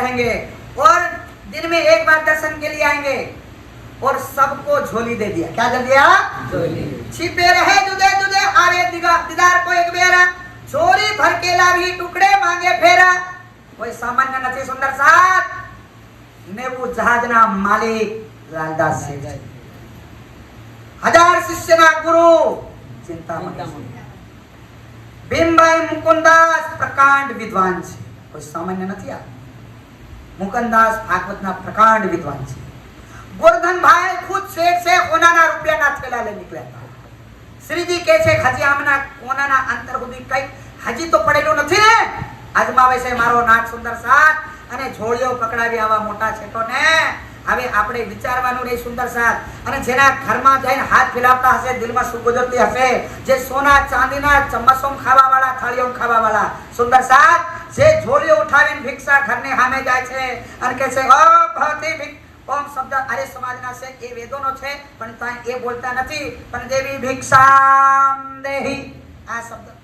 रहेंगे और दिन में एक बार दर्शन के लिए आएंगे और सबको झोली दे दिया। क्या दे दिया? झोली। छिपे रहे जुदे जुदे आवे दीदार को एक बेरा, झोली भर के लावी टुकड़े मांगे फेरा। कोई सामान्य નથી સુંદર સાથ નેવું જહાજના માલિક લાલદાસ છે। 1000 શિષ્યના ગુરુ ચિંતામણી। ભીમભાઈ મુકુંદાસ પ્રકાંડ વિદ્વાન છે, કોઈ સામાન્ય નથી। આ મુકુંદાસ ભાગવતના પ્રકાંડ વિદ્વાન છે। गोवर्धन भाई खुद शेठ से कोनाना रुपयाना थेला ले निकळ्या હતા। શ્રીજી કહે છે હજી આમના કોનાના અંતર સુધી કઈ હજી તો પડેલું નથી ને। અજમાવે છે મારો નાથ સુંદર સાથ અને જોડિયો પકડાવી આવા મોટા છેટોને। હવે આપણે વિચારવાનું રે સુંદર સાથ અને જેના ઘરમાં જઈને હાથ ફેલાવતા હશે દિલમાં શું ગુજરતી હશે, જે સોના ચાંદીના ચમચોમ ખાવા વાળા થાળીઓમ ખાવા વાળા સુંદર સાથ જે જોડિયો ઉઠાવીને ભિક્ષા ઘરને સામે જાય છે અને કહે છે ઓ ભવતી ओम शब्द आर्य समाजना से ए वेदोनो छे पण ताई ए बोलता नथी पण देवी भिक्षाम देहि आ शब्द